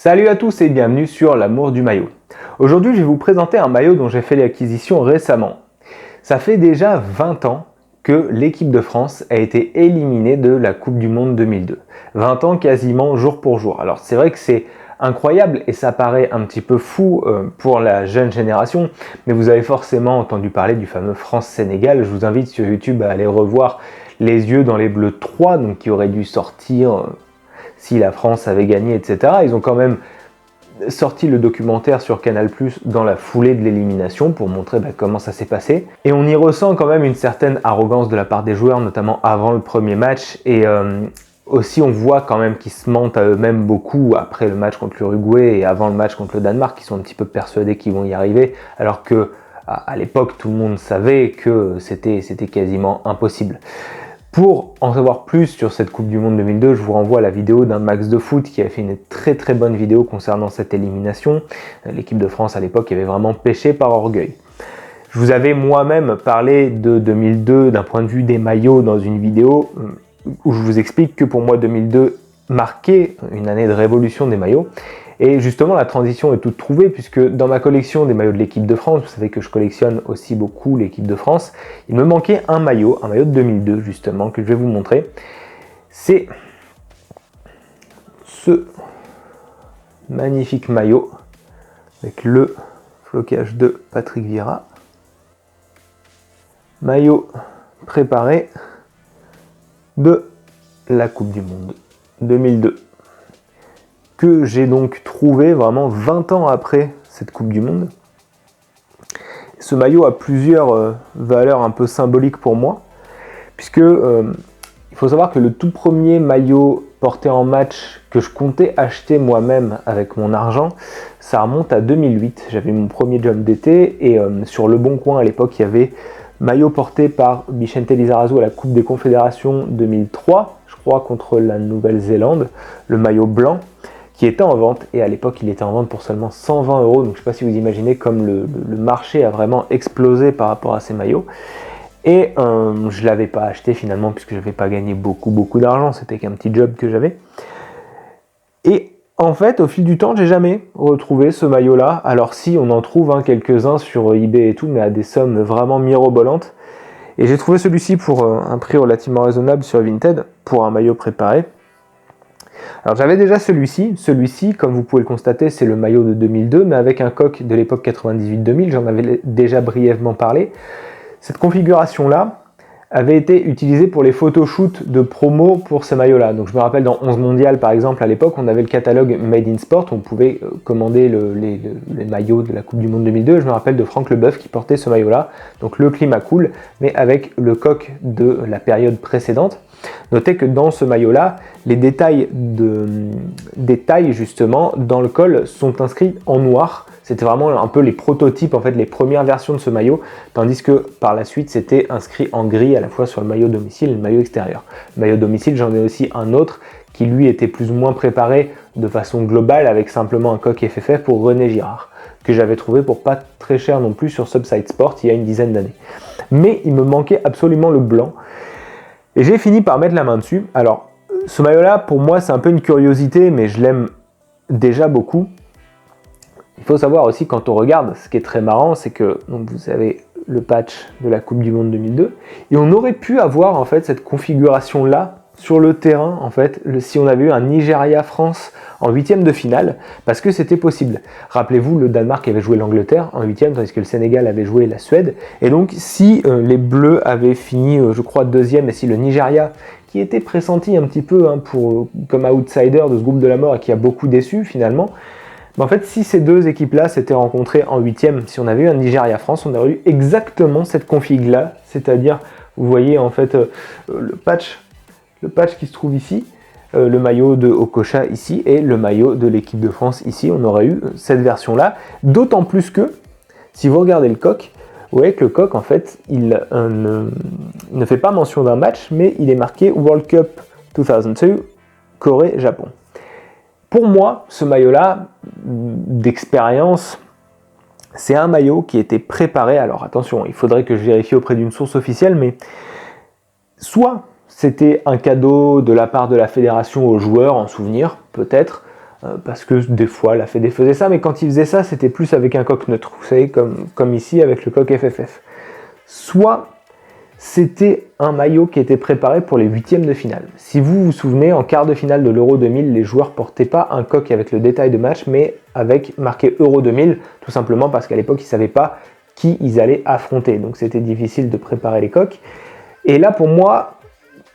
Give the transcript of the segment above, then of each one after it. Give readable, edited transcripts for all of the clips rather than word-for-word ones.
Salut à tous et bienvenue sur l'amour du maillot. Aujourd'hui je vais vous présenter un maillot dont j'ai fait l'acquisition récemment. Ça fait déjà 20 ans que l'équipe de France a été éliminée de la Coupe du Monde 2002. 20 ans quasiment jour pour jour. Alors c'est vrai que c'est incroyable et ça paraît un petit peu fou pour la jeune génération, mais vous avez forcément entendu parler du fameux France-Sénégal. Je vous invite sur YouTube à aller revoir Les yeux dans les bleus 3, donc qui aurait dû sortir si la France avait gagné, etc. Ils ont quand même sorti le documentaire sur Canal+ dans la foulée de l'élimination pour montrer comment ça s'est passé. Et on y ressent quand même une certaine arrogance de la part des joueurs, notamment avant le premier match. Et aussi on voit quand même qu'ils se mentent à eux-mêmes beaucoup après le match contre l'Uruguay et avant le match contre le Danemark, qui sont un petit peu persuadés qu'ils vont y arriver, alors que à l'époque tout le monde savait que c'était quasiment impossible. Pour en savoir plus sur cette Coupe du Monde 2002, je vous renvoie à la vidéo d'un Max de foot qui a fait une très très bonne vidéo concernant cette élimination. L'équipe de France à l'époque avait vraiment péché par orgueil. Je vous avais moi-même parlé de 2002 d'un point de vue des maillots dans une vidéo où je vous explique que pour moi 2002 marquait une année de révolution des maillots. Et justement, la transition est toute trouvée puisque dans ma collection des maillots de l'équipe de France, vous savez que je collectionne aussi beaucoup l'équipe de France, il me manquait un maillot de 2002 justement, que je vais vous montrer. C'est ce magnifique maillot avec le flocage de Patrick Vieira. Maillot préparé de la Coupe du Monde 2002. Que j'ai donc trouvé vraiment 20 ans après cette Coupe du Monde. Ce maillot a plusieurs valeurs un peu symboliques pour moi, puisque il faut savoir que le tout premier maillot porté en match que je comptais acheter moi-même avec mon argent, ça remonte à 2008. J'avais mon premier job d'été et sur Le Bon Coin à l'époque, il y avait maillot porté par Vicente Lizarazu à la Coupe des Confédérations 2003, je crois contre la Nouvelle-Zélande, le maillot blanc, qui était en vente, et à l'époque il était en vente pour seulement 120 €, donc je ne sais pas si vous imaginez comme le marché a vraiment explosé par rapport à ces maillots. Et je ne l'avais pas acheté finalement puisque je n'avais pas gagné beaucoup d'argent, c'était qu'un petit job que j'avais. Et en fait au fil du temps j'ai jamais retrouvé ce maillot là, alors si on en trouve quelques-uns sur eBay et tout, mais à des sommes vraiment mirobolantes. Et j'ai trouvé celui-ci pour un prix relativement raisonnable sur Vinted, pour un maillot préparé. Alors j'avais déjà celui-ci, comme vous pouvez le constater, c'est le maillot de 2002, mais avec un coq de l'époque 98-2000, j'en avais déjà brièvement parlé. Cette configuration-là avait été utilisée pour les photoshoots de promo pour ce maillot-là. Donc je me rappelle dans 11 mondial par exemple, à l'époque, on avait le catalogue Made in Sport, on pouvait commander les maillots de la Coupe du Monde 2002. Je me rappelle de Franck Leboeuf qui portait ce maillot-là, donc le climat cool, mais avec le coq de la période précédente. Notez que dans ce maillot-là, les détails justement dans le col sont inscrits en noir. C'était vraiment un peu les prototypes, en fait, les premières versions de ce maillot, tandis que par la suite, c'était inscrit en gris à la fois sur le maillot domicile et le maillot extérieur. Le maillot domicile, j'en ai aussi un autre qui lui était plus ou moins préparé de façon globale avec simplement un coq FFF pour René Girard, que j'avais trouvé pour pas très cher non plus sur Subside Sport il y a une dizaine d'années. Mais il me manquait absolument le blanc. Et j'ai fini par mettre la main dessus. Alors, ce maillot-là, pour moi, c'est un peu une curiosité, mais je l'aime déjà beaucoup. Il faut savoir aussi, quand on regarde, ce qui est très marrant, c'est que donc vous avez le patch de la Coupe du Monde 2002, et on aurait pu avoir en fait cette configuration-là sur le terrain, en fait, si on avait eu un Nigeria-France en huitième de finale, parce que c'était possible. Rappelez-vous, le Danemark avait joué l'Angleterre en huitième, tandis que le Sénégal avait joué la Suède, et donc si les Bleus avaient fini, je crois, deuxième, et si le Nigeria, qui était pressenti un petit peu comme outsider de ce groupe de la mort et qui a beaucoup déçu finalement, en fait, si ces deux équipes-là s'étaient rencontrées en huitième, si on avait eu un Nigeria-France, on aurait eu exactement cette config-là, c'est-à-dire, vous voyez en fait le patch qui se trouve ici, le maillot de Okocha ici et le maillot de l'équipe de France ici, on aurait eu cette version-là, d'autant plus que, si vous regardez le coq, vous voyez que le coq, en fait, il ne fait pas mention d'un match, mais il est marqué World Cup 2002, Corée-Japon. Pour moi, ce maillot-là, d'expérience, c'est un maillot qui était préparé, alors attention, il faudrait que je vérifie auprès d'une source officielle, mais soit c'était un cadeau de la part de la fédération aux joueurs en souvenir, peut-être, parce que des fois la Fédé faisait ça, mais quand ils faisaient ça, c'était plus avec un coq neutre, vous savez, comme ici avec le coq FFF. Soit c'était un maillot qui était préparé pour les huitièmes de finale. Si vous vous souvenez, en quart de finale de l'Euro 2000, les joueurs portaient pas un coq avec le détail de match, mais avec marqué Euro 2000, tout simplement parce qu'à l'époque, ils ne savaient pas qui ils allaient affronter. Donc c'était difficile de préparer les coqs. Et là, pour moi,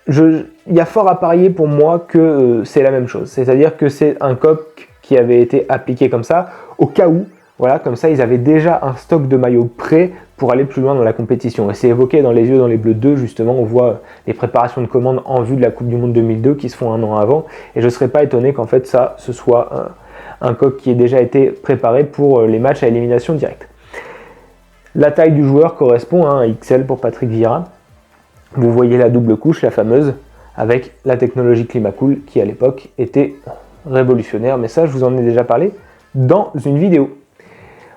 il y a fort à parier pour moi que c'est la même chose. C'est-à-dire que c'est un coq qui avait été appliqué comme ça, au cas où. Voilà, comme ça, ils avaient déjà un stock de maillots prêts pour aller plus loin dans la compétition. Et c'est évoqué dans Les Yeux dans les Bleus 2, justement, on voit les préparations de commandes en vue de la Coupe du Monde 2002 qui se font un an avant. Et je ne serais pas étonné qu'en fait, ce soit un coq qui ait déjà été préparé pour les matchs à élimination directe. La taille du joueur correspond à un XL pour Patrick Vieira. Vous voyez la double couche, la fameuse, avec la technologie Climacool qui à l'époque était révolutionnaire. Mais ça, je vous en ai déjà parlé dans une vidéo.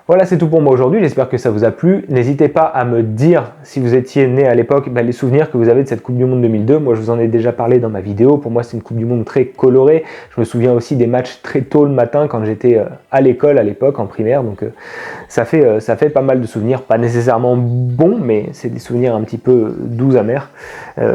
Voilà, c'est tout pour moi aujourd'hui, j'espère que ça vous a plu. N'hésitez pas à me dire, si vous étiez né à l'époque, les souvenirs que vous avez de cette Coupe du Monde 2002. Moi, je vous en ai déjà parlé dans ma vidéo. Pour moi, c'est une Coupe du Monde très colorée. Je me souviens aussi des matchs très tôt le matin quand j'étais à l'école à l'époque, en primaire. Donc, ça fait pas mal de souvenirs, pas nécessairement bons, mais c'est des souvenirs un petit peu doux, amers.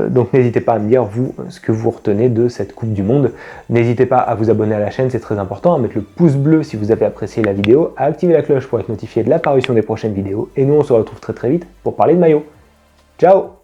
Donc, n'hésitez pas à me dire, vous, ce que vous retenez de cette Coupe du Monde. N'hésitez pas à vous abonner à la chaîne, c'est très important, à mettre le pouce bleu si vous avez apprécié la vidéo, à activer la cloche pour être notifié de l'apparition des prochaines vidéos, et nous on se retrouve très vite pour parler de maillot. Ciao!